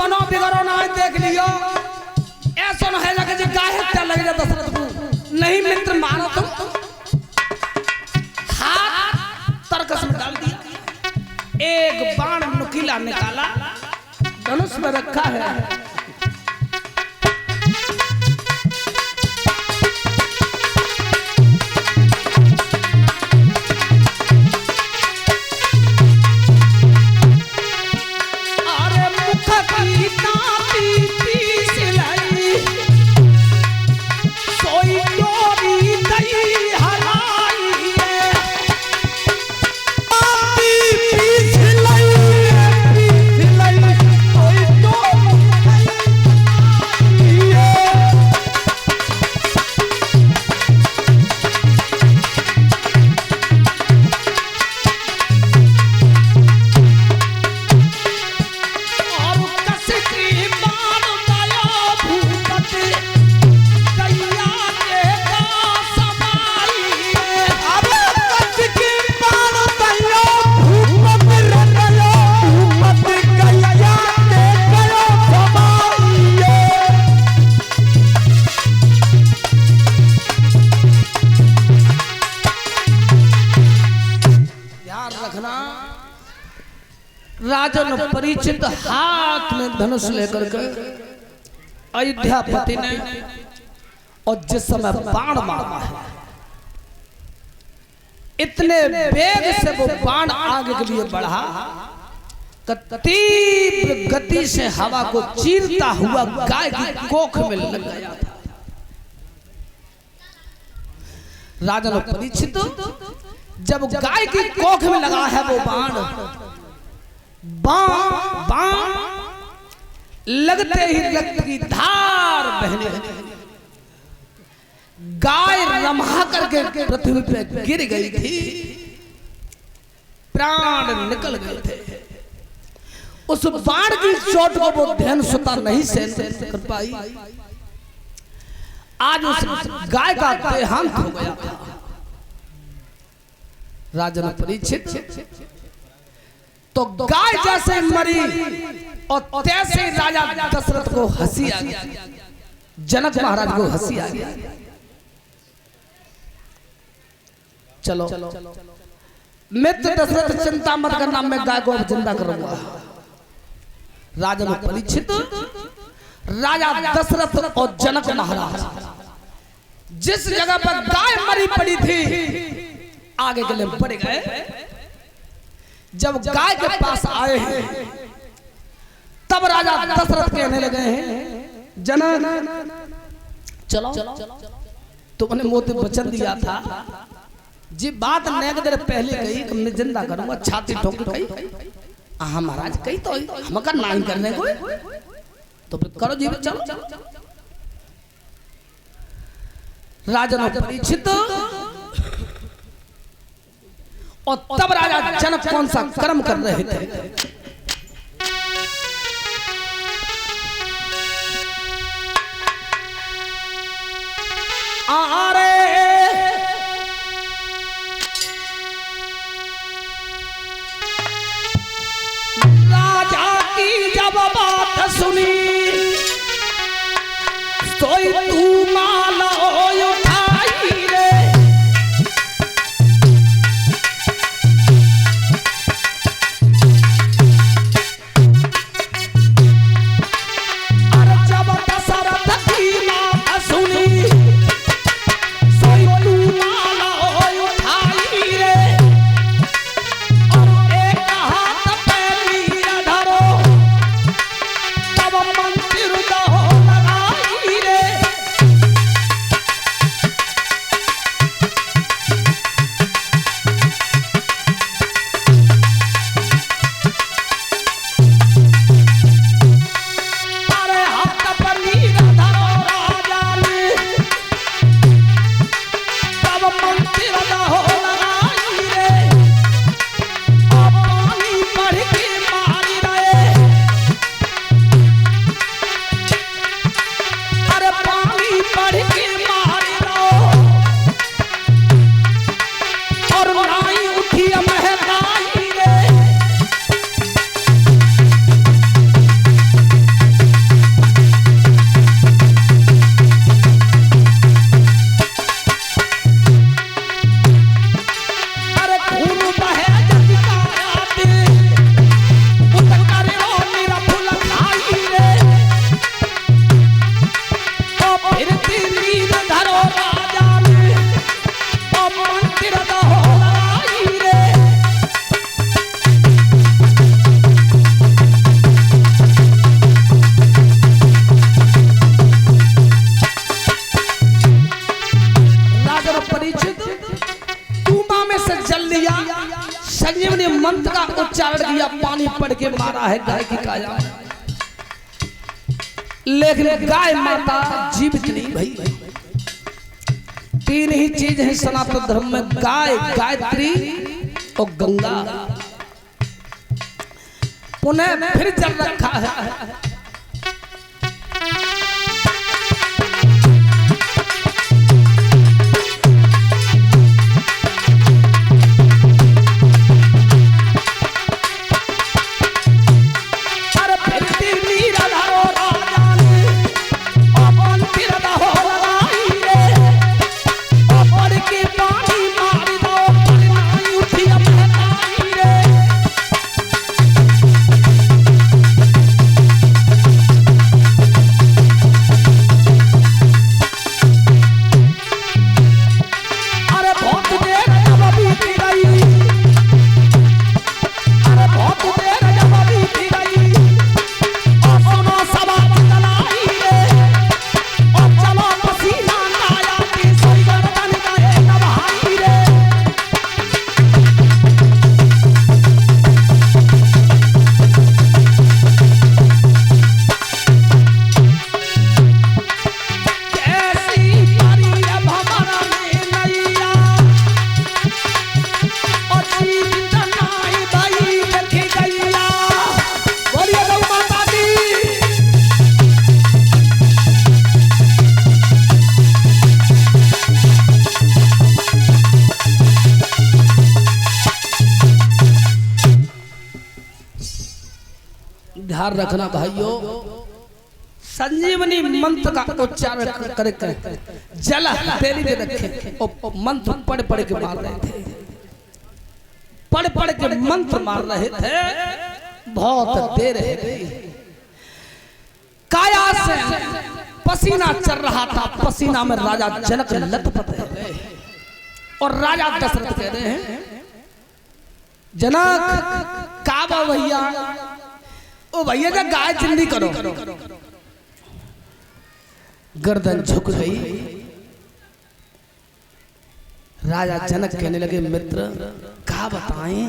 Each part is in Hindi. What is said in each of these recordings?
बनो बिगड़ो ना देख लियो ऐसा न है लगे जी गाहे ते लग जा दशरथ को नहीं मित्र मानो तुम हाथ तरकस में डाल दिया एक बाण नुकीला निकाला धनुष में रखा है राजन परिचित हाथ में धनुष लेकर के अयोध्यापति ने और जिस समय बाण मारा है इतने वेग से वो बाण आगे के लिए बढ़ा तीव्र गति से हवा को चीरता हुआ गाय की कोख में लग गया था। राजन परिचित जब गाय की कोख में लगा है वो बाण लगते ही रक्त की धार बहने लगी। गाय रम्हा करके पृथ्वी पे गिर गई थी प्राण निकल गए थे। उस बाण की चोट को वो ध्यान सुता नहीं सहन कर पाई। आज उस गाय का देहांत हो गया। राजन परीक्षित तो गाय जैसे मरी और तैसे राजा दशरथ को हंसी आ गई, जनक महाराज को हंसी आ गई। चलो मित्र दशरथ चिंता मत करना, मैं गाय को जिंदा करूंगा। राजन परीक्षित राजा दशरथ और जनक महाराज जिस जगह पर गाय मरी पड़ी थी आगे के लिए बढ़ गए। जब गाय के पास आए हैं तब राजा दशरथ कहने लगे हैं, जनक चलो तुमने मोती वचन दिया था जी, बात नेक देर पहले कही कि मैं जिंदा करूंगा, छाती ठोक कही हाँ महाराज कही तो हम का नहीं करने को तो फिर करो जी, चलो। राजन परीक्षित और तब राजा जनक कौन सा कर्म कर रहे थे। आरे राजा की जब बात सुनी सोई तू माला उठाई रे। अरे जब दशरथ की बात सुनी सोई तू माला उठाई रे। और एक हाथ पे लीरा धरो तब मंदिर दहो लगाई रे। अरे हाथ पर लीरा धरो राजा ने तब मंदिर दहो लगाई रे। अब पानी बढ़ के मारी रहे पानी पड़ के मारा है गाय की काया, लेकिन गाय माता जीवित नहीं भई। तीन ही चीज है सनातन धर्म में, गाय, गायत्री और गंगा। पुनः फिर जल रखा है। ध्यान रखना भाइयों, संजीवनी मंत्र का उच्चारण करके जल हथेली में रखे और मंत्र पढ़ पढ़ के मार रहे थे, पढ़ पढ़ के मंत्र मार रहे थे। बहुत देर है, काया से पसीना चल रहा था, पसीना में राजा जनक लथपथ है। और राजा दशरथ कह रहे हैं, जनक काबा भैया, ओ भैया जा गाय जिंदी करो। गर्दन झुक गई। राजा जनक कहने लगे, मित्र क्या बताएं,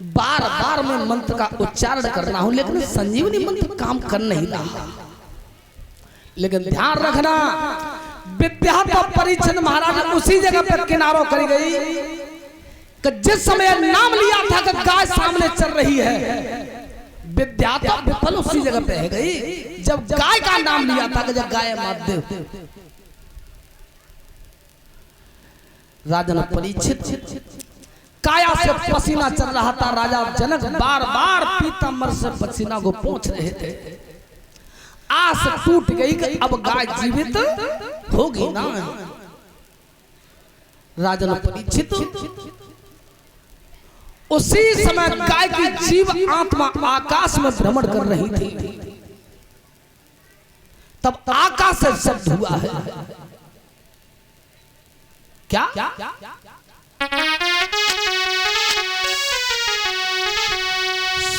बार बार मैं मंत्र का उच्चारण करना हूं, लेकिन संजीवनी मंत्र काम कर नहीं रहा। लेकिन ध्यान रखना, विद्या तो परीक्षण महाराज उसी जगह पर किनारों कर गई कि जिस समय नाम लिया था कि गाय सामने चल रही है, विद्या तो विफल उसी जगह पे है गई जब गाय का नाम लिया था कि जब गाय मात देव। राजा परीक्षित काया से पसीना चल रहा था। राजा जनक बार बार पीताम्बर से पसीना को पोंछ रहे थे। आस टूट गई कि अब गाय जीवित होगी ना। राजा परीक्षित उसी समय गाय की जीव आत्मा आकाश में भ्रमण कर रही थी। तब आकाश से शब्द हुआ है, क्या?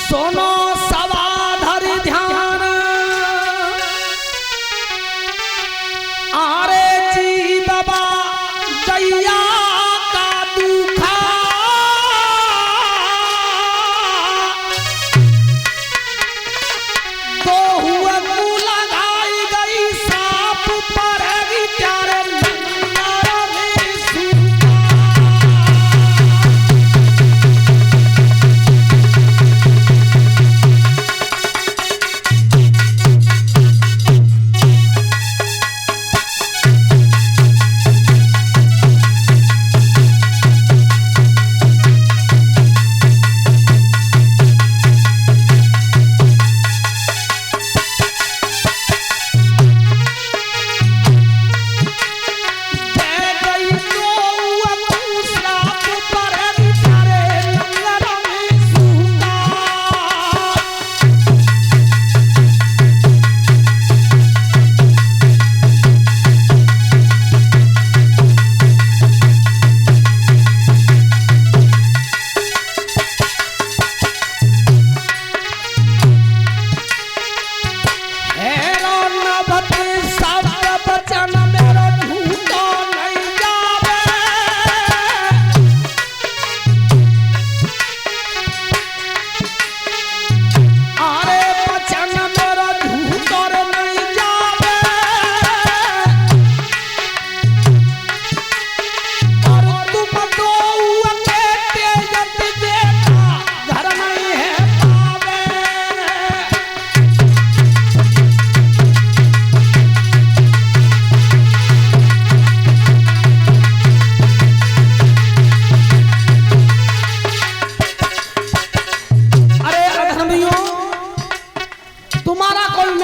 सोनो सवाधरि ध्यान, आरे जी बाबा गैया का दुखा, तो हुआ लगाई गई सांप पर प्यारे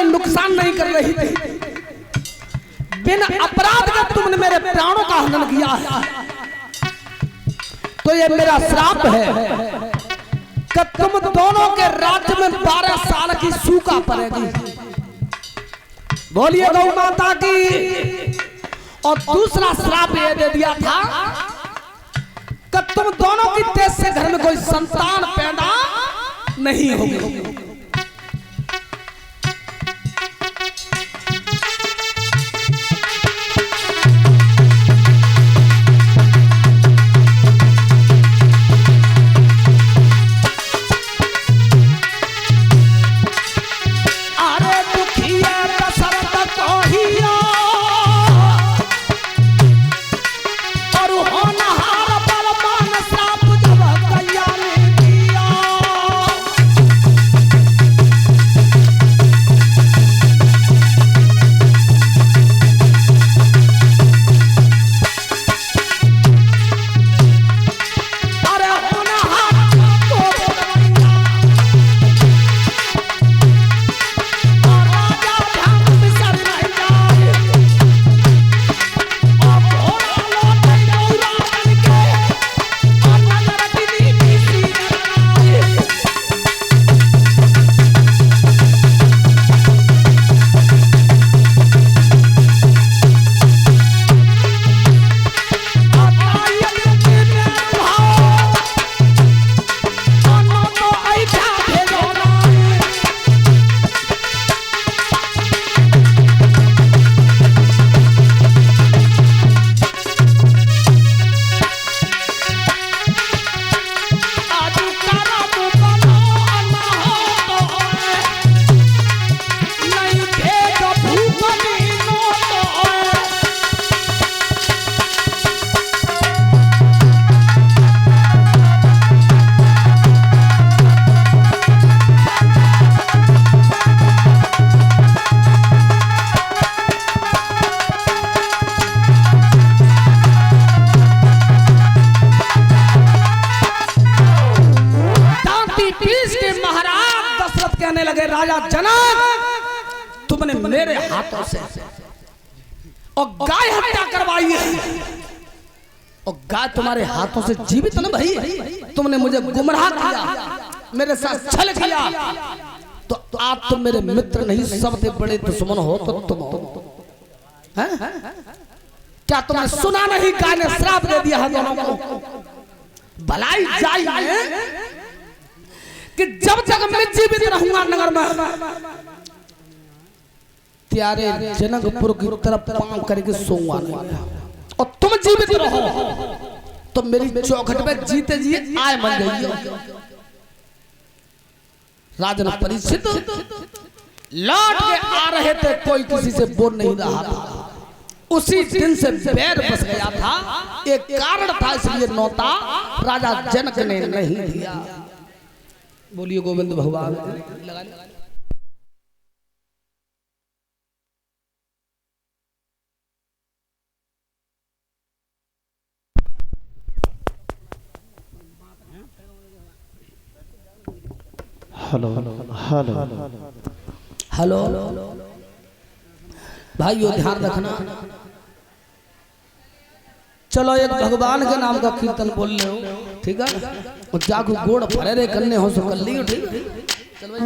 को नुकसान नहीं कर रही थी, बिना अपराध का तुमने मेरे प्राणों का हनन किया है, तो ये मेरा श्राप है कि तुम दोनों के राज्य में 12 साल की सूखा पड़ेगी। बोलिए गौ माता की। और दूसरा श्राप ये दे दिया था कि तुम दोनों की तेज से घर में कोई संतान पैदा नहीं होगी। राजा जनक, तुमने मेरे हाथों से और गाय हत्या करवाई है, और गाय तुम्हारे हाथों से जीवित न भाई, तुमने मुझे गुमराह किया, मेरे साथ छल किया, तो आप तुम मेरे मित्र नहीं, सबसे बड़े दुश्मन हो तो तुम हो। क्या तुमने सुना नहीं? गाय ने श्राप दे दिया है दोनों को। भलाई जाए कि जब तक मैं जीवित रहूंगा नगर में, त्यारे जनकपुर की तरफ पांव करके सोऊंगा नहीं, और तुम जीवित रहो तो मेरी चौखट पे जीते जी आए मन गई। राजन परीक्षित लौट के आ रहे थे, कोई किसी से बोल नहीं रहा था, उसी दिन से बैर बस गया था। एक कारण था, इसलिए नौता राजा जनक ने नहीं दिया। बोलिए गोविंद भगवान। हेलो हेलो हेलो भाइयों, ध्यान रखना। चलो एक भगवान के नाम का कीर्तन बोल ले हो, ठीक है? और जागो गोड़ फरे रे करने हो सो कर लियो, ठीक है? चलो